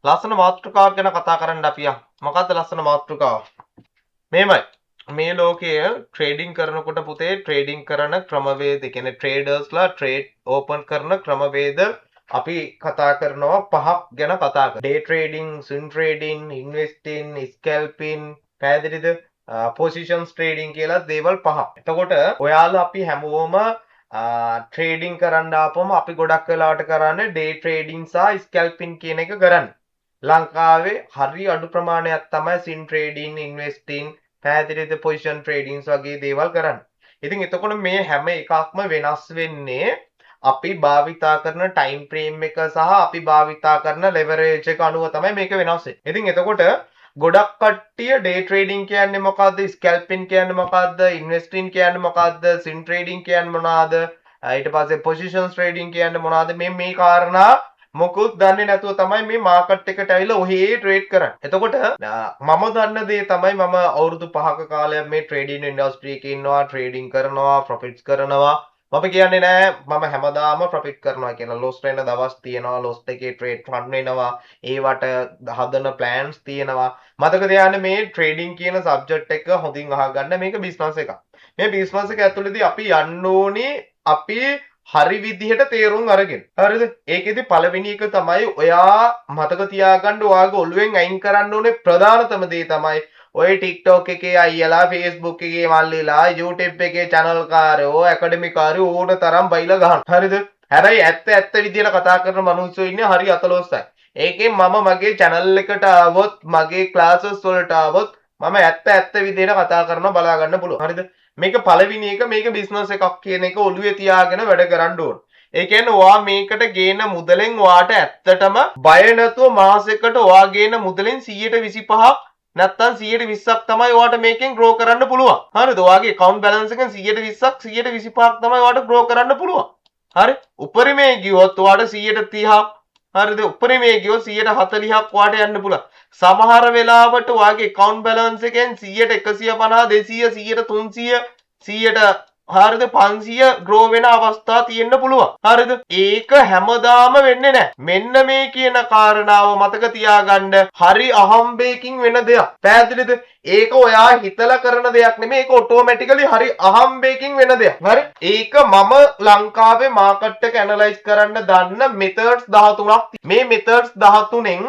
ලස්සන මාතෘකාවක් ගැන කතා කරන්න අපි යමු. මොකද්ද ලස්සන මාතෘකාව? මේමයි. මේ ලෝකයේ ට්‍රේඩින් කරනකොට පුතේ ට්‍රේඩින් කරන ක්‍රමවේද කියන්නේ ට්‍රේඩර්ස්ලා ට්‍රේඩ් ඕපන් කරන ක්‍රමවේද අපි කතා කරනවා පහක් ගැන කතා කරනවා. ඩේ ට්‍රේඩින්, ස්විං ට්‍රේඩින්, ඉන්වෙස්ටින්, ස්කැල්පින්, පැහැදිලිද? පොසිෂන්ස් ට්‍රේඩින් කියලා දේවල් පහක්. එතකොට ඔයාලා අපි හැමෝම ට්‍රේඩින් කරන්න ආපම අපි ගොඩක් වෙලාවට කරන්නේ ඩේ ට්‍රේඩින් සහ ස්කැල්පින් කියන එක කරන්නේ. ලංකාවේ හරි අඩු ප්‍රමාණයක් තමයි ස්විං ට්‍රේඩින්, ඉන්වෙස්ටින්, පැහැදිලිද පොසිෂන් ට්‍රේඩින්ස් වගේ දේවල් කරන්නේ. ඉතින් එතකොට මේ හැම එකක්ම වෙනස් වෙන්නේ අපි භාවිතා කරන ටයිම් ෆ්‍රේම් එක සහ අපි භාවිතා කරන ලෙවරේජ් එක අනුව තමයි මේක වෙනස් වෙන්නේ. ඉතින් එතකොට ගොඩක් කට්ටිය ඩේ ට්‍රේඩින් කියන්නේ මොකද්ද? ස්කැල්පින් කියන්නේ මොකද්ද? ඉන්වෙස්ටින් කියන්නේ මොකද්ද? ස්විං ට්‍රේඩින් කියන්නේ මොනවාද? ඊට පස්සේ පොසිෂන්ස් ට්‍රේඩින් කියන්නේ මොනවාද? මේ කාරණා මොකුත් දන්නේ නැතුව තමයි මේ මාකට් එකට ඇවිල්ලා ඔහේ ට්‍රේඩ් කරන්නේ. එතකොට මම දන්න දේ තමයි මම අවුරුදු 5ක කාලයක් මේ ට්‍රේඩින් ඉන්ඩස්ට්‍රි එකේ ඉන්නවා, ට්‍රේඩින් කරනවා, ප්‍රොෆිට්ස් කරනවා. මම කියන්නේ නෑ මම හැමදාම ප්‍රොෆිට් කරනවා කියලා. ලොස් වෙන දවස් තියෙනවා, ලොස් එකේ ට්‍රේඩ් රන් වෙනවා, ඒවට හදන ප්ලෑන්ස් තියෙනවා. මතක තියාගන්න මේ ට්‍රේඩින් කියන සබ්ජෙක්ට් එක හොඳින් අහගන්න. මේක බිස්නස් එකක්. මේ බිස්නස් එක ඇතුළේදී අපි යන්න ඕනේ අපි හරි විදිහට තේරුම් අරගෙන. හරිද? ඒකෙදි පළවෙනි එක තමයි ඔයා මතක තියාගන්න ඔයාගේ ඔළුවෙන් අයින් කරන්න ඕනේ ප්‍රධානතම දේ තමයි ඔය TikTok එකේ අයියලා, Facebook එකේ මල්ලිලා, YouTube එකේ channel කාරයෝ, academy කාරයෝ ඕන තරම් බයිලා ගහන. හරිද? හැබැයි ඇත්ත විදිහට කතා කරන මිනිස්සු ඉන්නේ හරි අතලොස්සයි. ඒකෙන් මම මගේ channel එකට ආවොත්, මගේ classes වලට ආවොත් මම ඇත්ත විදිහට කතා කරනවා බලා ගන්න පුළුවන්. හරිද? මේක පළවෙනි එක මේක බිස්නස් එකක් කියන එක ඔළුවේ තියාගෙන වැඩ කරන්න ඕන. ඒ කියන්නේ ඔයා මේකට ගේන මුදලෙන් ඔයාට ඇත්තටම බය නැතුව මාසෙකට ඔයා ගේන මුදලෙන් 125ක් නැත්තම් 120ක් තමයි ඔයාට මේකෙන් grow කරන්න පුළුවන්. හරිද? ඔයාගේ account balance එකෙන් 120ක් 125ක් තමයි ඔයාට grow කරන්න පුළුවන්. හරි? උපරිමයේ ගියොත් ඔයාට 130ක් හරිද? උපරිමයේ ගියොත් 140ක් ඔයාට යන්න පුළුවන්. සමහර වෙලාවට ඔයාගේ account balance එකෙන් 150 200 100 300 100ට හරිද 500 grow වෙන අවස්ථා තියෙන්න පුළුවන්. හරිද? ඒක හැමදාම වෙන්නේ නැහැ. මෙන්න මේ කියන කාරණාව මතක තියාගන්න. හරි අහම්බේකින් වෙන දෙයක්. පැහැදිලිද? ඒක ඔයා හිතලා කරන දෙයක් නෙමෙයි. ඒක ඔටෝමැටිකලි හරි අහම්බේකින් වෙන දෙයක්. හරි? ඒක මම ලංකාවේ මාකට් එක ඇනලයිස් කරන්න දන්න මෙතඩ්ස් 13ක්. මේ මෙතඩ්ස් 13න්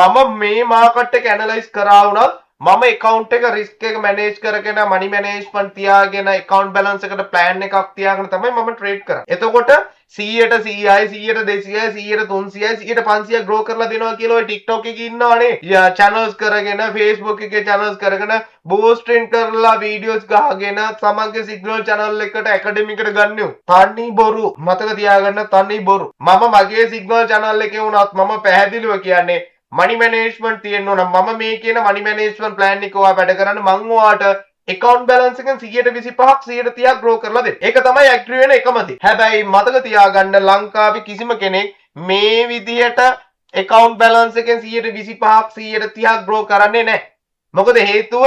මම මේ මාකට් එක ඇනලයිස් කරා වුණත් මම account එක risk එක manage කරගෙන money management තියාගෙන account balance එකට plan එකක් තියාගෙන තමයි මම trade කරන්නේ. එතකොට 100ට 100යි 100ට 200යි 100ට 300යි 100ට 500 grow කරලා දෙනවා කියලා ඔය TikTok එකේ ඉන්නවනේ. channels කරගෙන Facebook එකේ channels කරගෙන boosting කරලා videos ගහගෙන සමග signal channel එකට academy එකට ගන්නව. තනි බොරු. මතක තියාගන්න තනි බොරු. මම මගේ signal channel එකේ වුණත් මම පැහැදිලිව කියන්නේ money management තියෙන්න ඕන. මම මේ කියන money management plan එක ඔයා වැඩ කරන්න මම ඔයාට account balance එකෙන් 125ක් 130ක් grow කරලා දෙන්න. ඒක තමයි agree වෙන එකම දේ. හැබැයි මතක තියාගන්න ලංකාවේ කිසිම කෙනෙක් මේ විදිහට account balance එකෙන් 125ක් 130ක් grow කරන්නේ නැහැ. මොකද හේතුව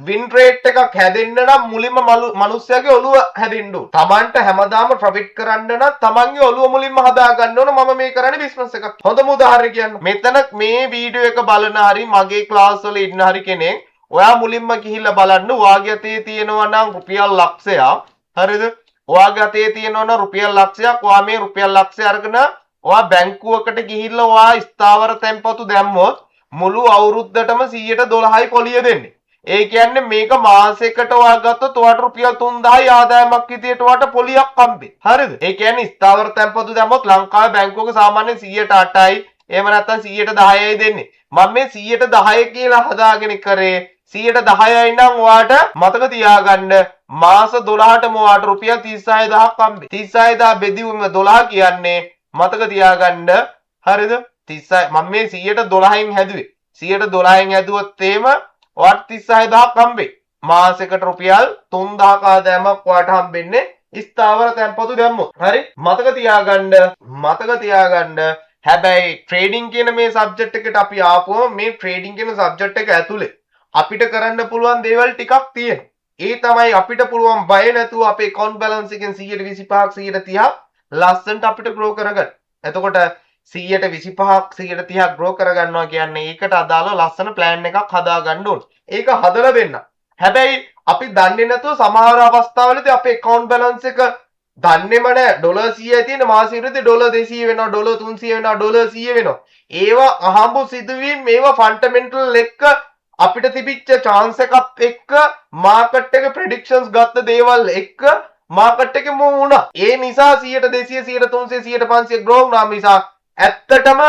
win rate එකක් හැදෙන්න නම් මුලින්ම මිනිස්සයාගේ ඔළුව හැදෙන්න ඕන. Tamanට හැමදාම profit කරන්න නම් Tamanගේ ඔළුව මුලින්ම හදා ගන්න ඕන. මම මේ කරන්නේ business එකක්. හොඳම උදාහරණයක් කියන්න. මෙතන මේ වීඩියෝ එක බලන හරි මගේ class වල ඉන්න හරි කෙනෙක් ඔයා මුලින්ම ගිහිල්ලා බලන්න ඔයාගේ අතේ තියෙනවා නම් රුපියල් ලක්ෂයක්. හරිද? ඔයාගේ අතේ තියෙනවා නම් රුපියල් ලක්ෂයක්. ඔයා මේ රුපියල් ලක්ෂය අරගෙන ඔයා බැංකුවකට ගිහිල්ලා ඔයා ස්ථාවර තැන්පතු දැම්මොත් මුළු අවුරුද්දටම 112යි පොලිය දෙන්නේ. ඒ කියන්නේ මේක මාසයකට ඔයා ගත්තොත් ඔයාට රුපියල් 3000යි ආදායමක් විදියට ඔයාට පොලියක් හම්බෙයි. හරිද? ඒ කියන්නේ ස්ථාවර තැන්පතු දැම්මොත් ලංකාවේ බැංකුවක සාමාන්‍යයෙන් 108යි එහෙම නැත්නම් 110යි දෙන්නේ. මම මේ 110 කියලා හදාගෙන කරේ 110යි නම් ඔයාට මතක තියාගන්න මාස 12ටම ඔයාට රුපියල් 36000ක් හම්බෙයි. 36000 බෙදුවම 12 කියන්නේ මතක තියාගන්න. හරිද? 36 මම මේ 112න් හැදුවේ. 112න් හැදුවොත් එහෙම ඔයාට 36000ක් හම්බෙයි. මාසෙකට රුපියල් 3000ක ආදායමක් ඔයාට හම්බෙන්නේ ස්ථාවර තැන්පතු දැම්මොත්. හරි? මතක තියාගන්න. හැබැයි ට්‍රේඩින් කියන මේ සබ්ජෙක්ට් එකට අපි ආපුවම මේ ට්‍රේඩින් කියන සබ්ජෙක්ට් එක ඇතුලේ අපිට කරන්න පුළුවන් දේවල් ටිකක් තියෙනවා. ඒ තමයි අපිට පුළුවන් බය නැතුව අපේ account balance එකෙන් 125ක් 130ක් ලස්සනට අපිට grow කරගන්න. එතකොට 125ක් 130ක් grow කරගන්නවා කියන්නේ ඒකට අදාළ ලස්සන plan එකක් හදා ගන්න ඕනේ. ඒක හදලා දෙන්න. හැබැයි අපි දන්නේ නැතුව සමහර අවස්ථාවලදී අපේ account balance එක දන්නේම නැහැ. ඩොලර් 100යි තියෙන මාසෙ ඉරදී ඩොලර් 200 වෙනවා, ඩොලර් 300 වෙනවා, ඩොලර් 100 වෙනවා. ඒවා අහඹු සිදුවීම් මේවා ෆන්ඩමෙන්ටල් එක්ක අපිට තිබිච්ච chance එකත් එක්ක මාකට් එක predictions ගත්ත දේවල් එක්ක මාකට් එකේ මූ වුණා. ඒ නිසා 100 200 100 300 100 500 grow වුණා නිසා ඇත්තටම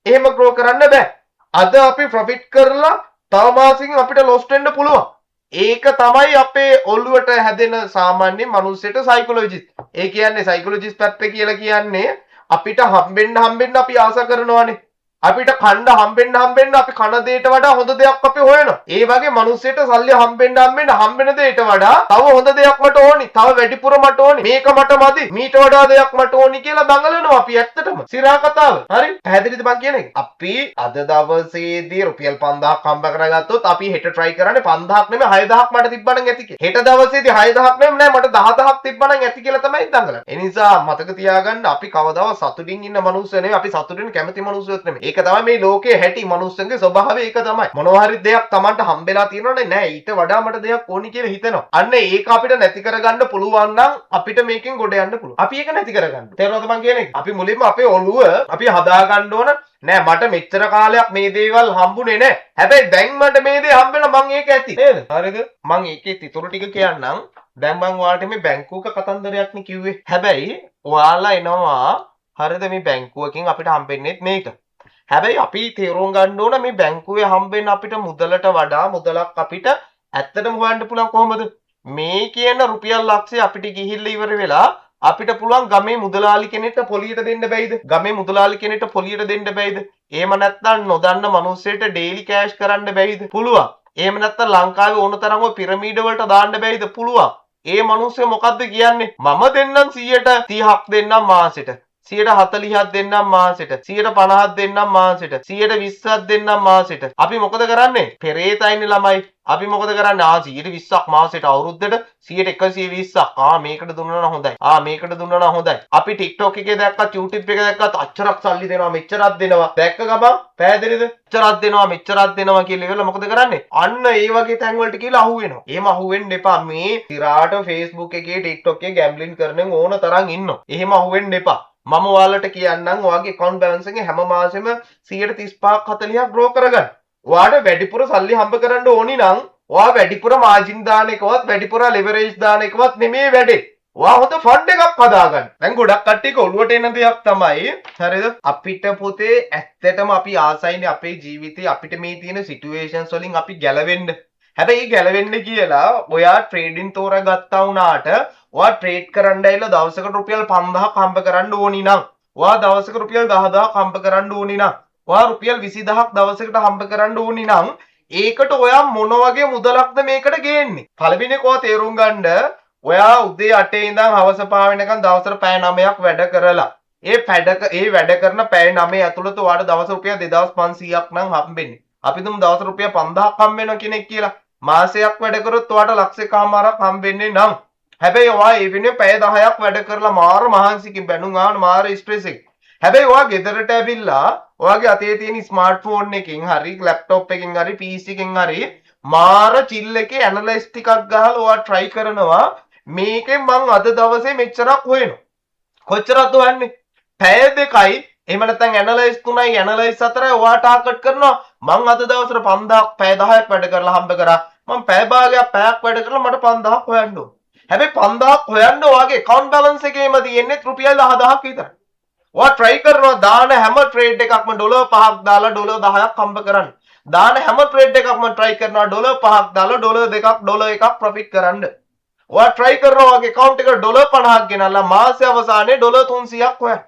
එහෙම grow කරන්න බෑ. අද අපි profit කරලා තව මාසෙකින් අපිට loss වෙන්න පුළුවන්. ඒක තමයි අපේ ඔළුවට හැදෙන සාමාන්‍ය මිනිස්සෙට psychologist. ඒ කියන්නේ psychologist පැත්ත කියලා කියන්නේ අපිට හම්බෙන්න අපි ආස කරනවානේ. අපිට කණ්ඩ හම්බෙන්න අපි කන දෙයට වඩා හොඳ දෙයක් අපි හොයනවා. ඒ වගේ මිනිස්සෙට සල්ලි හම්බෙන්න හම්බෙන දෙයට වඩා තව හොඳ දෙයක් මට ඕනි. තව වැඩිපුර මට ඕනි. මේක මට මදි. මීට වඩා දෙයක් මට ඕනි කියලා දඟලනවා අපි ඇත්තටම. සිරා කතාව. හරි? පැහැදිලිද මං කියන එක? අපි අද දවසේදී රුපියල් 5000ක් හම්බ කරගත්තොත් අපි හෙට try කරන්නේ 5000ක් නෙමෙයි 6000ක් මට තිබ්බනම් ඇති කියලා. හෙට දවසේදී 6000ක් නෙමෙයි නෑ මට 10000ක් තිබ්බනම් ඇති කියලා තමයි දඟලන්නේ. ඒ නිසා මතක තියාගන්න අපි කවදාවත් සතුටින් ඉන්න මිනිස්සු නෙමෙයි. අපි සතුටින් කැමති මිනිස්සුත් නෙමෙයි. ඒක තමයි මේ ලෝකයේ හැටි මනුස්සන්ගේ ස්වභාවය ඒක තමයි. මොනවා හරි දෙයක් Tamanට හම්බෙලා තියෙනවනේ නෑ ඊට වඩා මට දෙයක් ඕනි කියලා හිතෙනවා. අන්න ඒක අපිට නැති කරගන්න පුළුවන් නම් අපිට මේකෙන් ගොඩ යන්න පුළුවන්. අපි ඒක නැති කරගන්න. තේරුණාද මං කියන එක? අපි මුලින්ම අපේ ඔළුව අපි හදා ගන්න ඕන නෑ මට මෙච්චර කාලයක් මේ දේවල් හම්බුනේ නෑ. හැබැයි දැන් මට මේ දේ හම්බෙලා මං ඒක ඇති. නේද? හරිද? මං ඒකේ තිතුරු ටික කියන්නම්. දැන් මං ඔයාලට මේ බැංකුවක කතන්දරයක් නේ කිව්වේ. හැබැයි ඔයාලා එනවා හරිද මේ බැංකුවකින් අපිට හම්බෙන්නේත් මේක. හැබැයි අපි තේරුම් ගන්න ඕන මේ බැංකුවේ හම්බෙන්න අපිට මුදලට වඩා මුදලක් අපිට ඇත්තටම හොයන්න පුළුවන් කොහොමද? මේ කියන රුපියල් ලක්ෂය අපිට ගිහිල්ලා ඉවර වෙලා අපිට පුළුවන් ගමේ මුදලාලි කෙනෙක්ට පොලියට දෙන්න බැයිද? ගමේ මුදලාලි කෙනෙක්ට පොලියට දෙන්න බැයිද? එහෙම නැත්නම් නොදන්න මිනිස්සෙට ඩේලි කෑෂ් කරන්න බැයිද? පුළුවන්. එහෙම නැත්නම් ලංකාවේ ඕන තරම් ඔය පිරමීඩ වලට දාන්න බැයිද? පුළුවන්. ඒ මිනිස්සු මොකද්ද කියන්නේ? මම දෙන්නම් 130ක් දෙන්නම් මාසෙට. 140ක් දෙන්නම් මාසෙට 150ක් දෙන්නම් මාසෙට 120ක් දෙන්නම් මාසෙට අපි මොකද කරන්නේ පෙරේතයිනේ ළමයි අපි මොකද කරන්නේ 120ක් මාසෙට අවුරුද්දට 120ක් මේකට දුන්නා නම් හොඳයි මේකට දුන්නා නම් හොඳයි අපි TikTok එකේ දැක්කත් YouTube එකේ දැක්කත් අච්චරක් සල්ලි දෙනවා මෙච්චරක් දෙනවා දැක්ක ගමන් පැහැදිලිද මෙච්චරක් දෙනවා කියලා ඉවරලා මොකද කරන්නේ අන්න ඒ වගේ තැන් වලට කියලා අහුවෙනවා එහෙම අහුවෙන්න එපා මේ තිරාට Facebook එකේ TikTok එකේ ගැම්බ්ලින් කරන ඕන තරම් ඉන්නවා එහෙම අහුවෙන්න එපා මම ඔයාලට කියන්නම් ඔයාගේ account balance එකේ හැම මාසෙම 135ක් 40ක් grow කරගන්න. ඔයාට වැඩිපුර සල්ලි හම්බ කරන්න ඕනි නම් ඔයා වැඩිපුර margin දාන එකවත් වැඩිපුර leverage දාන එකවත් නෙමෙයි වැඩේ. ඔයා හොඳ fund එකක් හදාගන්න. දැන් ගොඩක් කට්ටියක ඔළුවට එන දෙයක් තමයි හරිද? අපිට පොතේ ඇත්තටම අපි ආසයිනේ අපේ ජීවිතේ අපිට මේ තියෙන situations වලින් අපි ගැලවෙන්න. හැබැයි ගැලවෙන්න කියලා ඔයා ට්‍රේඩින් තෝරගත්තා වුණාට ඔයා ට්‍රේඩ් කරන්න ඇවිල්ලා දවසකට රුපියල් 5000ක් හම්බ කරන්න ඕනි නම් ඔයා දවසකට රුපියල් 10000ක් හම්බ කරන්න ඕනි නම් ඔයා රුපියල් 20000ක් දවසකට හම්බ කරන්න ඕනි නම් ඒකට ඔයා මොන වගේ මුදලක්ද මේකට ගේන්නේ පළවෙනි එක ඔයා තේරුම් ගන්න ඔයා උදේ 8 ඉඳන් හවස 5 වෙනකන් දවසට පැය 9ක් වැඩ කරලා ඒ වැඩ කරන පැය 9 ඇතුළත ඔයාට දවස් රුපියල් 2500ක් නම් හම්බෙන්නේ අපි තුමු දවස් රුපියල් 5000ක් හම්බ වෙනවා කෙනෙක් කියලා මාසයක් වැඩ කරොත් ඔයාට ලක්ෂයකමාරක් හම්බෙන්නේ නම් හැබැයි ඔයා ඒ වෙනුවෙන් පැය 10ක් වැඩ කරලා මාර මහන්සියකින් බැනුම් ආවන මාර ස්ට්‍රෙස් එක. හැබැයි ඔයා ගෙදරට ඇවිල්ලා ඔයාගේ අතේ තියෙන ස්මාර්ට්ෆෝන් එකකින් හරි ලැප්ටොප් එකකින් හරි PC එකකින් හරි මාර චිල් එකේ ඇනලයිස් ටිකක් ගහලා ඔයා try කරනවා මේකෙන් මං අද දවසේ මෙච්චරක් හොයනවා. කොච්චරක්ද හොයන්නේ? පැය 2යි එහෙම නැත්නම් ඇනලයිස් 3යි ඇනලයිස් 4යි ඔයා ටාගට් කරනවා මං අද දවසට 5000ක් පැය 10ක් වැඩ කරලා හම්බ කරා. මං පැය භාගයක් පැයක් වැඩ කරලා මට 5000ක් හොයන්න ඕන. හැබැයි 5000ක් හොයන්න ඔයාගේ account balance එකේම තියෙන්නේ රුපියල් 10000ක් විතරයි. ඔයා try කරනවා දාන හැම trade එකක්ම ඩොලර් 5ක් දාලා ඩොලර් 10ක් හම්බ කරන්න. දාන හැම trade එකක්ම try කරනවා ඩොලර් 5ක් දාලා ඩොලර් 2ක් ඩොලර් 1ක් profit කරන්න. ඔයා try කරනවා ඔයාගේ account එකට ඩොලර් 50ක් ගෙනල්ලා මාසෙ අවසානයේ ඩොලර් 300ක් හොයන්න.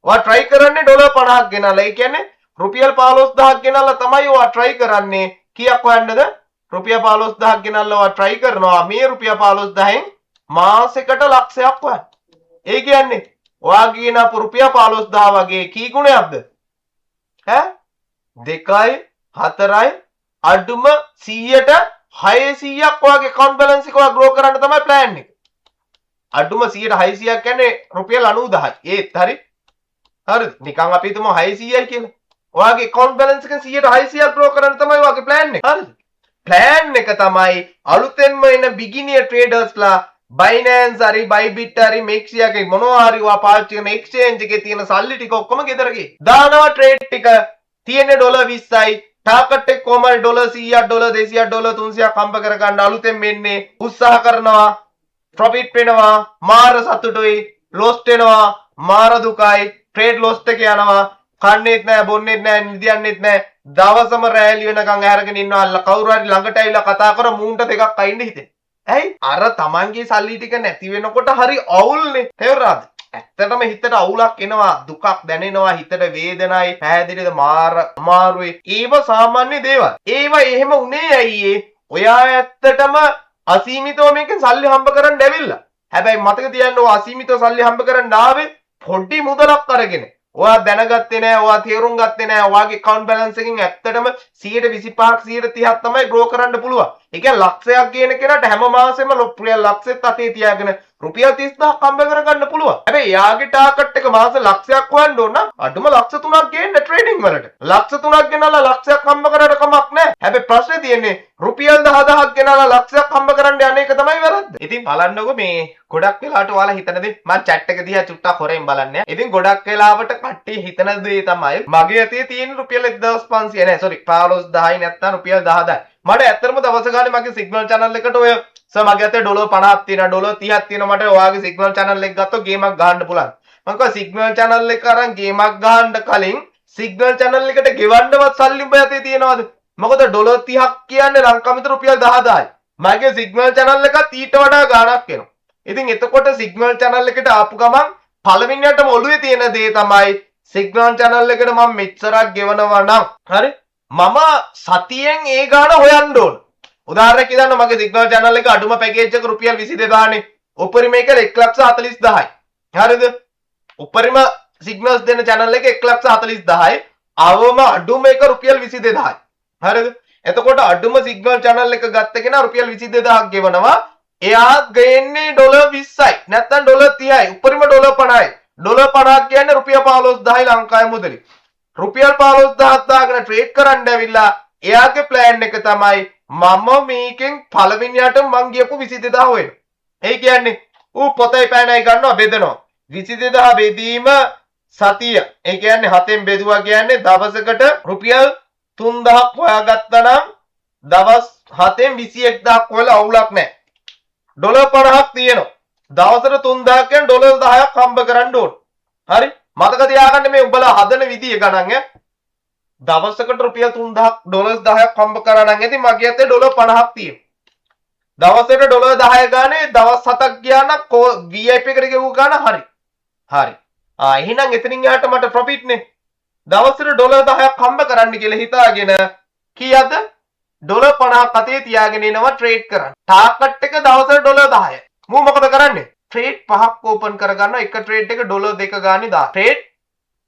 ඔයා try කරන්නේ ඩොලර් 50ක් ගෙනල්ලා. ඒ කියන්නේ රුපියල් 15000ක් ගෙනල්ලා තමයි ඔයා try කරන්නේ. කීයක් හොයන්නද? රුපියල් 15000ක් ගෙනල්ලා ඔයා try කරනවා මේ රුපියල් 15000න් මාසෙකට ලක්ෂයක් හොයන්න. ඒ කියන්නේ ඔයා කියන රුපියල් 15000 වගේ කී ගුණයක්ද? ඈ 2යි 4යි අඩුම 100ට 600ක් ඔයාගේ account balance එක ඔයා grow කරන්න තමයි plan එක. අඩුම 100ට 600ක් කියන්නේ රුපියල් 90000යි. ඒත් හරි. හරිද? නිකන් අපි හිතමු 600යි කියලා. ඔයාගේ account balance එක 100ට 600ක් grow කරන්න තමයි ඔයාගේ plan එක. හරිද? plan එක තමයි අලුතෙන්ම එන beginner tradersලා Binance හරි Bybit හරි Maxia එකේ මොනවා හරි ඔයා පාවිච්චි කරන exchange එකේ තියෙන සල්ලි ටික ඔක්කොම ගෙදර ගියේ. දානවා trade ටික තියෙන්නේ $20යි. ටාකට් එක කොහමද $100ක් $200ක් $300ක් හම්බ කරගන්න අලුතෙන් මෙන්නේ උත්සාහ කරනවා profit වෙනවා මාර සතුටුයි lost වෙනවා මාර දුකයි trade lost එක යනවා කන්නේත් නැහැ බොන්නේත් නැහැ නිදියන්නේත් නැහැ දවසම රැලි වෙනකන් ඇහැරගෙන ඉන්නවා කවුරු හරි ළඟට ඇවිල්ලා කතා කර මූන්ට දෙකක් අයින්න හිතේ. ඇයි? අර තමන්ගේ සල්ලි ටික නැති වෙනකොට හරි අවුල්නේ. තේරුණාද? ඇත්තටම හිතට අවුලක් එනවා දුකක් දැනෙනවා හිතට වේදනයි පැහැදිලිද මාර අමාරුයි ඒව සාමාන්‍ය දේවල්. ඒව එහෙම උනේ ඇයි ඔයා ඇත්තටම අසීමිතව මේකෙන් සල්ලි හම්බ කරන්න ඇවිල්ලා. හැබැයි මතක තියන්න ඔය අසීමිතව සල්ලි හම්බ කරන්න ආවේ පොඩි මුදලක් අරගෙන. ඔයා දැනගත්තේ නැහැ ඔයා තේරුම් ගත්තේ නැහැ ඔයාගේ account balance එකෙන් ඇත්තටම 125ක් 130ක් තමයි grow කරන්න පුළුවන්. ඒ කියන්නේ ලක්ෂයක් ගේන කෙනාට හැම මාසෙම රුපියල් ලක්ෂෙත් අතේ තියාගෙන රුපියල් 30000ක් හම්බ කරගන්න පුළුවන්. හැබැයි යාගේ ටාගට් එක මාස ලක්ෂයක් හොයන්න ඕන නම් අඩුම ලක්ෂ 3ක් ගේන්න ට්‍රේඩින් වලට. ලක්ෂ 3ක් ගෙනල්ලා ලක්ෂයක් හම්බ කරලා කමක් නැහැ. හැබැයි ප්‍රශ්නේ තියෙන්නේ රුපියල් 10000ක් ගෙනල්ලා ලක්ෂයක් හම්බ කරන්න යන එක තමයි වැරද්ද. ඉතින් බලන්නකො මේ ගොඩක් වෙලාවට ඔයාලා හිතන දේ මම chat එක දිහා චුට්ටක් හොරෙන් බලන්න. ඉතින් ගොඩක් වෙලාවට කට්ටිය හිතන දේ තමයි මගේ අතේ තියෙන රුපියල් 1500 නෑ sorry 15000යි නැත්නම් රුපියල් 10000යි. මට ඇත්තටම දවස ගානේ මගේ සිග්නල් channel එකට ඔය මගේ අතේ ඩොලර් 50ක් තියෙනවා ඩොලර් 30ක් තියෙනවා මට ඔයාගේ සිග්නල් channel එක ගත්තොත් ගේමක් ගහන්න පුළුවන්. මම කිව්වා සිග්නල් channel එක අරන් ගේමක් ගහන්න කලින් සිග්නල් channel එකට ගෙවන්නවත් සල්ලි උඹ යතේ තියෙනවද? මොකද ඩොලර් 30ක් කියන්නේ ලංකාවෙ රුපියල් 10000යි. මගේ සිග්නල් channel එකත් ඊට වඩා ගාණක් එනවා. ඉතින් එතකොට සිග්නල් channel එකට ආපු ගමන් පළවෙනියටම ඔළුවේ තියෙන දේ තමයි සිග්නල් channel එකට මම මෙච්චරක් ගෙවනවා නම් හරි මම සතියෙන් ඒ ගාණ හොයන්න ඕන. උදාහරණයක් කියන්න මගේ සිග්නල් channel එක අඩුම පැකේජ් එක රුපියල් 22000 නේ. උපරිම එක 140000යි. හරිද? උපරිම සිග්නල්ස් දෙන channel එක 140000යි. අවම අඩුම එක රුපියල් 22000යි. හරිද? එතකොට අඩුම සිග්නල් channel එක ගත්ත කෙනා රුපියල් 22000ක් ගෙවනවා. එයා ගේන්නේ ඩොලර් 20යි. නැත්නම් ඩොලර් 30යි. උපරිම ඩොලර් 50යි. ඩොලර් 50ක් කියන්නේ රුපියල් 15000යි ලංකාවේ මුදලේ. රුපියල් 15000ක් දාගෙන ට්‍රේඩ් කරන්න ඇවිල්ලා එයාගේ ප්ලෑන් එක තමයි මම මේකෙන් පළවෙනියට මං ගියපු 22000 හොයන. ඒ කියන්නේ ඌ පොතේ පෑනයි ගන්නවා බෙදනවා. 22000 බෙදීම සතිය. ඒ කියන්නේ 7න් බෙදුවා කියන්නේ දවසකට රුපියල් 3000ක් හොයාගත්තා නම් දවස් 7න් 21000ක් හොයලා අවුලක් නැහැ. ඩොලර් 50ක් තියෙනවා. දවසට 3000ක් කියන්නේ ඩොලර් 10ක් හම්බ කරන්න ඕන. හරි? මතක තියාගන්න මේ උඹලා හදන විදිය ගණන් ඈ. දවසකට රුපියල් 3000ක් ඩොලර් 10ක් හම්බ කරා නම් ඇති මගේ අතේ ඩොලර් 50ක් තියෙනවා. දවසට ඩොලර් 10 ගානේ දවස් 7ක් ගියා නම් VIP එකට ගෙවු ගාන හරි. හරි. එහෙනම් එතනින් එහාට මට ප්‍රොෆිට් නේ. දවසට ඩොලර් 10ක් හම්බ කරන්න කියලා හිතාගෙන කීයද? ඩොලර් 50ක් අතේ තියාගෙන එනවා ට්‍රේඩ් කරන්න. ටාගට් එක දවසට ඩොලර් 10යි. මම මොකද කරන්නේ? ට්‍රේඩ් 5ක් ඕපන් කරගන්නවා. එක ට්‍රේඩ් එක ඩොලර් 2 ගානේ දා. ට්‍රේඩ්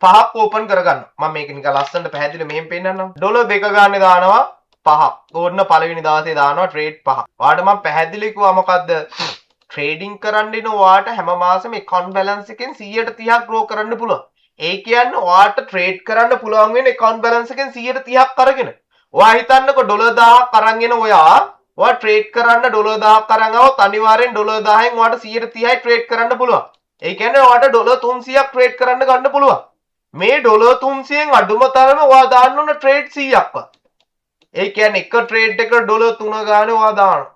5ක් ඕපන් කරගන්නවා. මම මේක නිකන් ලස්සනට පැහැදිලි මෙහෙම පෙන්නන්නම්. ඩොලර් 2 ගානේ දානවා 5ක්. ඕන්න පළවෙනි දවසේ දානවා ට්‍රේඩ් 5. ඔයාලට මම පැහැදිලි කිව්වා මොකද්ද? ට්‍රේඩින් කරන්න ඉන්න ඔයාලට හැම මාසෙම account balance එකෙන් 130ක් grow කරන්න පුළුවන්. ඒ කියන්නේ ඔයාලට ට්‍රේඩ් කරන්න පුළුවන් වෙන account balance එකෙන් 130ක් අරගෙන. ඔයා හිතන්නකො ඩොලර් 1000ක් අරන් එන ඔයා ට්‍රේඩ් කරන්න ඩොලර් 1000ක් අරන් આવොත් අනිවාර්යෙන් ඩොලර් 10න් ඔයාට 130යි ට්‍රේඩ් කරන්න පුළුවන්. ඒ කියන්නේ ඔයාට ඩොලර් 300ක් ට්‍රේඩ් කරන්න ගන්න පුළුවන්. මේ ඩොලර් 300න් අඩුම තරම ඔයා දාන්න ඕන ට්‍රේඩ් 100ක්වත්. ඒ කියන්නේ එක ට්‍රේඩ් එක ඩොලර් 3 ගානේ ඔයා දානවා.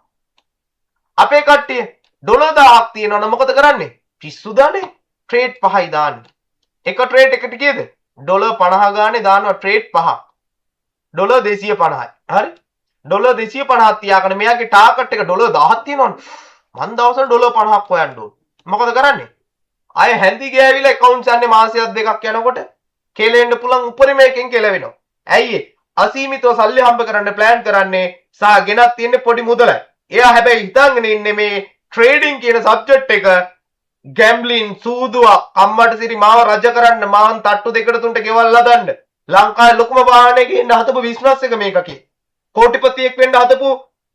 අපේ කට්ටිය ඩොලර් 1000ක් තියෙනවනම් මොකද කරන්නේ? පිස්සු දාන්නේ ට්‍රේඩ් 5යි දාන්නේ. එක ට්‍රේඩ් එකට කීයද? ඩොලර් 50 ගානේ දානවා ට්‍රේඩ් 5ක්. ඩොලර් 250යි. හරි? ඩොලර් 250ක් තියාගෙන මෙයාගේ ටාගට් එක ඩොලර් 1000ක් තියෙනවනේ. මං දවසට ඩොලර් 50ක් හොයන්න ඕන. මොකද කරන්නේ? අය හැන්දි ගෑවිලා account යන්නේ මාසයක් දෙකක් යනකොට කෙලෙන්න පුළුවන් උපරිම එකෙන් කෙලවෙනවා. ඇයි ඒ? අසීමිතව සල්ලි හම්බ කරන්න ප්ලෑන් කරන්නේ සා ගෙනත් තියෙන්නේ පොඩි මුදලයි. එයා හැබැයි හිතන්නේ ඉන්නේ මේ ට්‍රේඩින් කියන සබ්ජෙක්ට් එක ගැම්බ්ලින් සූදුවක් අම්මට සිරි මාව රජ කරන්න මාන් තට්ටු දෙකට තුනට ගෙවල් හදන්න ලංකාවේ ලොකුම වාහනේ ගේන්න හදපු බිස්නස් එක මේක කි. කෝටිපතියෙක් වෙන්න හදපු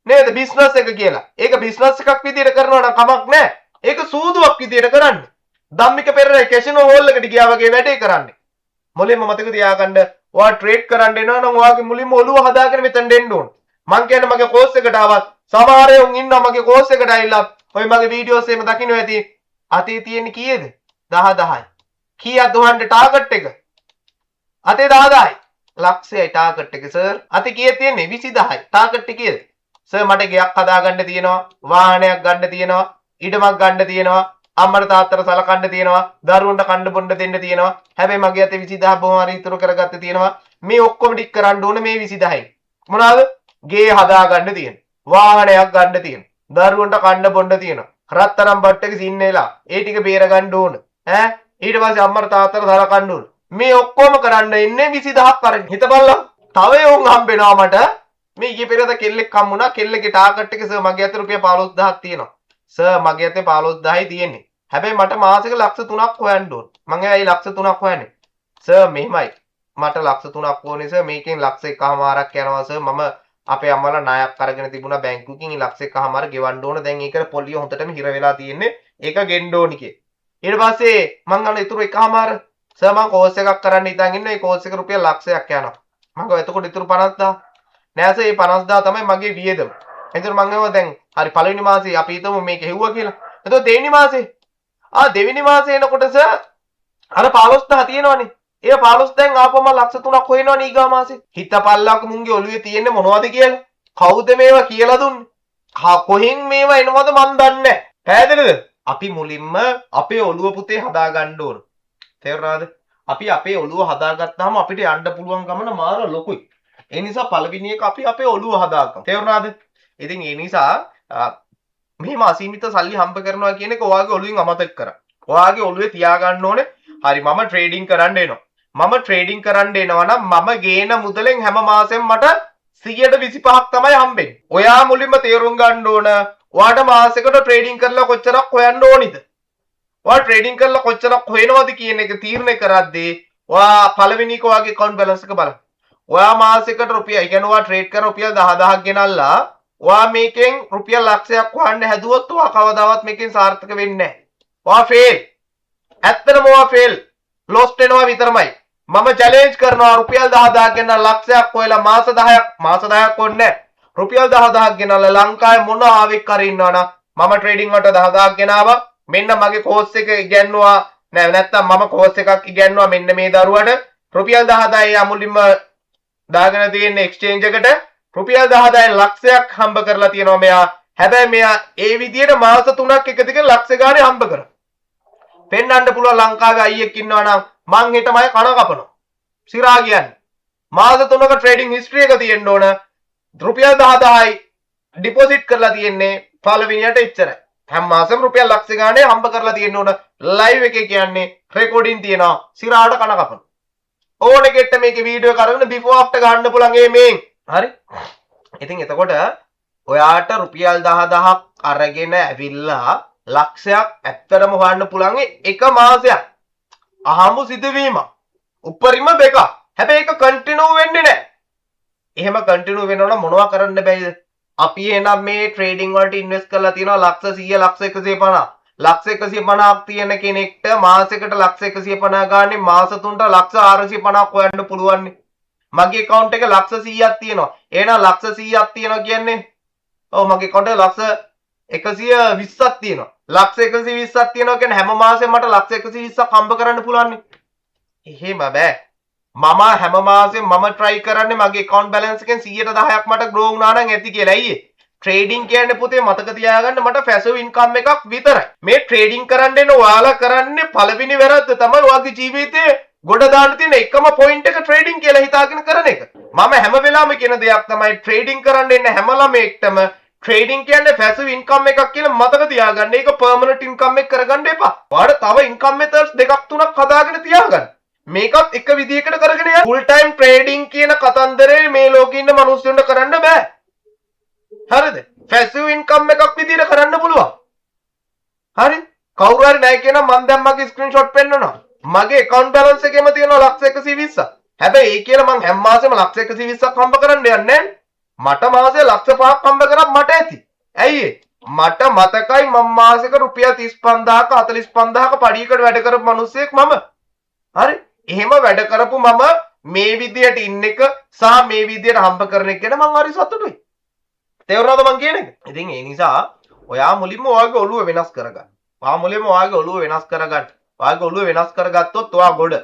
නේද බිස්නස් එක කියලා. ඒක බිස්නස් එකක් විදියට කරනවා නම් කමක් නැහැ. ඒක සූදුවක් විදියට කරන්න. ධම්මික පෙරේරා කැසිනෝ හෝල් එකට ගියා වගේ වැඩේ කරන්නේ. මුලින්ම මතක තියාගන්න ඔයා ට්‍රේඩ් කරන්න එනවා නම් ඔයාගේ මුලින්ම ඔළුව හදාගෙන මෙතන දෙන්න ඕන. මං කියන්නේ මගේ කෝස් එකට ආවත් සමහර අය උන් ඉන්නවා මගේ කෝස් එකට ඇවිල්ලා ඔය මගේ වීඩියෝස් එහෙම දකින්න ඇති. අතේ තියෙන්නේ කීයද? 10,000යි. කීයක් දුවන්න ටාගට් එක? අතේ 10,000යි. ලක්ෂයයි ටාගට් එක සර්. අතේ කීයක් තියෙන්නේ? 20000යි. ටාගට් එක කීයද? සර් මට ගෙයක් හදාගන්න තියෙනවා, වාහනයක් ගන්න තියෙනවා, ඉඩමක් ගන්න තියෙනවා, අම්මට තාත්තට සලකන්න තියෙනවා, දරුවන්ට කන්න බොන්න දෙන්න තියෙනවා. හැබැයි මගේ අතේ 20000 බොහොම හරි ඉතුරු කරගත්ත තියෙනවා. මේ ඔක්කොම ටික කරන්න ඕනේ මේ 20000යි. මොනවාද? ගේ හදාගන්න තියෙනවා. වාහනයක් ගන්න තියෙනවා. දරුවන්ට කන්න බොන්න තියෙනවා. රත්තරන් බට්ටක සින්නේලා. ඒ ටික බේර ගන්න ඕන. ඈ ඊට පස්සේ අම්මට තාත්තට සලකන්න ඕන. මේ ඔක්කොම කරන්න ඉන්නේ 20000ක් අරගෙන. හිතපල්ලා. තව යෝන් හම්බෙනවා මට. මේ ඊයේ පෙරේද කෙල්ලෙක් හම්බුණා. කෙල්ලගේ ටාගට් එක සර් මගේ අතේ රුපියල් 15000ක් තියෙනවා. සර් මගේ අතේ 15000යි තියෙන්නේ. හැබැයි මට මාසෙක ලක්ෂ 3ක් හොයන්න ඕන. මම ඇයි ලක්ෂ 3ක් හොයන්නේ? සර් මෙහෙමයි. මට ලක්ෂ 3ක් ඕනේ සර්. මේකෙන් ලක්ෂ 1කමාරක් යනවා සර්. මම අපේ අම්මලා ණයක් අරගෙන තිබුණා බැංකුවකින්. ලක්ෂ 1කමාර ගෙවන්න ඕන. දැන් ඒකට පොලිය හොඳටම හිර වෙලා තියෙන්නේ. ඒක ගෙන්න ඕනි කියේ. ඊට පස්සේ මං අන්න ඉතුරු 1කමාර සර් මං කෝස් එකක් කරන්න හිතාගෙන ඉන්න. ඒ කෝස් එක රුපියල් ලක්ෂයක් යනවා. මං ගාව එතකොට ඉතුරු 50000. නෑ සර් මේ 50000 තමයි මගේ වියදම. එතකොට මං ගාව දැන් හරි පළවෙනි මාසේ අපි හිතමු මේක හෙව්වා කියලා. එතකොට දෙවෙනි මාසේ දෙවෙනි මාසේ එනකොට සර් අර 15000 තියෙනවනේ. ඒ 15000න් ආපුවම ලක්ෂ 3ක් හොයනවනේ ඊගා මාසේ. හිතපල්ලක මුන්ගේ ඔළුවේ තියෙන්නේ මොනවද කියලා. කවුද මේවා කියලා දුන්නේ? කොහෙන් මේවා එනවද මන් දන්නේ නැහැ. පැහැදිලිද? අපි මුලින්ම අපේ ඔළුව පුතේ හදාගන්න ඕන. තේරුණාද? අපි අපේ ඔළුව හදාගත්තාම අපිට යන්න පුළුවන් ගමන මාර ලොකුයි. ඒ නිසා පළවෙනි එක අපි අපේ ඔළුව හදාගමු. තේරුණාද? ඉතින් ඒ නිසා මෙහෙම අසීමිත සල්ලි හම්බ කරනවා කියන එක ඔයාගේ ඔළුවෙන් අමතක කරන්න. ඔයාගේ ඔළුවේ තියාගන්න ඕනේ. හරි මම ට්‍රේඩින් කරන්න එනවා. මම ට්‍රේඩින් කරන්න එනවා නම් මම ගේන මුදලෙන් හැම මාසෙම මට 125ක් තමයි හම්බෙන්නේ. ඔයා මුලින්ම තේරුම් ගන්න ඕන ඔයාට මාසෙකට ට්‍රේඩින් කරලා කොච්චරක් හොයන්න ඕනිද? ඔයා ට්‍රේඩින් කරලා කොච්චරක් හොයනවද කියන එක තීරණය කරද්දී ඔයා පළවෙනි එක ඔයාගේ account balance එක බලන්න. ඔයා මාසෙකට රුපියල්, ඒ කියන්නේ ඔයා ට්‍රේඩ් කර රුපියල් 10000ක් ගෙනල්ලා ඔයා මේකෙන් රුපියල් ලක්ෂයක් හොයන්න හැදුවොත් ඔයා කවදාවත් මේකෙන් සාර්ථක වෙන්නේ නැහැ. ඔයා ෆේල්. ඇත්තටම ඔයා ෆේල්. ලොස්ට් වෙනවා විතරමයි. මම චැලෙන්ජ් කරනවා රුපියල් 10000ක් ගෙනල්ලා ලක්ෂයක් හොයලා මාස 10ක් ඕනේ නැහැ. රුපියල් 10000ක් ගෙනල්ලා ලංකාවේ මොන ආවෙක් කර ඉන්නවනම් මම ට්‍රේඩින් වලට 10000ක් ගෙනාවා. මෙන්න මගේ කෝස් එක ඉගෙනුවා. නැත්නම් මම කෝස් එකක් ඉගෙනුවා මෙන්න මේ දරුවට රුපියල් 10000යි අමුලින්ම දාගෙන තියෙන එක්ස්චේන්ජ් එකට රුපියල් 10000යි ලක්ෂයක් හම්බ කරලා තියෙනවා මෙයා. හැබැයි මෙයා ඒ විදියට මාස 3ක් එක දිගට ලක්ෂ ගානේ හම්බ කරා. පෙන්නන්න පුළුවන් ලංකාවේ අයියෙක් ඉන්නවා නම් මං හෙටමයි කන කපනවා. සිරා කියන්නේ. මාස 3ක ට්‍රේඩින් හිස්ටරි එක තියෙන්න ඕන. රුපියල් 10000යි ඩිපොසිට් කරලා තියෙන්නේ පළවෙනියට එච්චරයි. හැම මාසෙම රුපියල් ලක්ෂ ගානේ හම්බ කරලා තියෙන්න ඕන. ලයිව් එකේ කියන්නේ රෙකෝඩින් තියෙනවා. සිරාට කන කපනවා. ඕන එකෙට මේකේ වීඩියෝ එක අරගෙන බිෆෝ ආෆ්ටර් ගන්න පුළුවන් මේන්. හරි? ඉතින් එතකොට ඔයාට රුපියල් 10000ක් අරගෙන ඇවිල්ලා ලක්ෂයක් ඇත්තටම හොයන්න පුළුවන් එක මාසයක්. අහමු සිදුවීම. උපරිම දෙක. හැබැයි ඒක කන්ටිනියු වෙන්නේ නැහැ. එහෙම කන්ටිනියු වෙනව නම් මොනවා කරන්න බැයිද? අපි එනම් මේ ට්‍රේඩින් වලට ඉන්වෙස්ට් කරලා තියෙනවා ලක්ෂ 100 ලක්ෂ 150. ලක්ෂ 150ක් තියෙන කෙනෙක්ට මාසෙකට ලක්ෂ 150 ගානේ මාස 3ට ලක්ෂ 450ක් හොයන්න පුළුවන්. මගේ account එක ලක්ෂ 100ක් තියෙනවා. එහෙනම් ලක්ෂ 100ක් තියෙනවා කියන්නේ ඔව් මගේ account එක ලක්ෂ 120ක් තියෙනවා. ලක්ෂ 120ක් තියෙනවා කියන්නේ හැම මාසෙම මට ලක්ෂ 120ක් හම්බ කරන්න පුළුවන්. එහෙම බෑ. මම හැම මාසෙම මම try කරන්නේ මගේ account balance එකෙන් 110ක් මට grow වුණා නම් ඇති කියලා. අයියේ ට්‍රේඩින් කියන්නේ පුතේ මතක තියාගන්න මට passive income එකක් විතරයි. මේ ට්‍රේඩින් කරන්න එන ඔයාලා කරන්නේ පළවෙනි වැරද්ද තමයි ඔයාගේ ජීවිතේ ගොඩ දාන්න තියෙන එකම පොයින්ට් එක ට්‍රේඩින් කියලා හිතාගෙන කරන එක. මම හැම වෙලාවෙම කියන දෙයක් තමයි ට්‍රේඩින් කරන්න එන්න හැම ළමෙක්ටම ට්‍රේඩින් කියන්නේ passive income එකක් කියලා මතක තියාගන්න. ඒක permanent income එක කරගන්න එපා. ඔයාලා තව income methods දෙකක් තුනක් හදාගෙන තියාගන්න. මේකත් එක විදියකට කරගෙන යන්න. full time trading කියන කතන්දරේ මේ ලෝකේ ඉන්න මිනිස්සුන්ට කරන්න බෑ. හරිද? passive income එකක් විදියට කරන්න පුළුවන්. හරි? කවුරු හරි නැහැ කියනවා මම දැන් මගේ screenshot පෙන්නනවා. මගේ account balance එකේම තියෙනවා ලක්ෂ 120ක්. හැබැයි ඒ කියලා මම හැම මාසෙම ලක්ෂ 120ක් හම්බ කරන්න යන්නේ නැහැ. මට මාසේ ලක්ෂ 5ක් හම්බ කරා මට ඇති. ඇයි ඒ? මට මතකයි මම මාසෙක රුපියල් 35000ක 45000ක පඩියකට වැඩ කරපු මිනිස්සෙක් මම. හරි. එහෙම වැඩ කරපු මම මේ විදියට ඉන්න එක සහ මේ විදියට හම්බ කරන එක ගැන මම හරි සතුටුයි. තේරුණාද මං කියන එක? ඉතින් ඒ නිසා ඔයා මුලින්ම ඔයාගේ ඔළුව වෙනස් කරගන්න. ඔයා මුලින්ම ඔයාගේ ඔළුව වෙනස් කරගන්න. ඔයාගේ ඔළුව වෙනස් කරගත්තොත් ඔයා ගොඩ.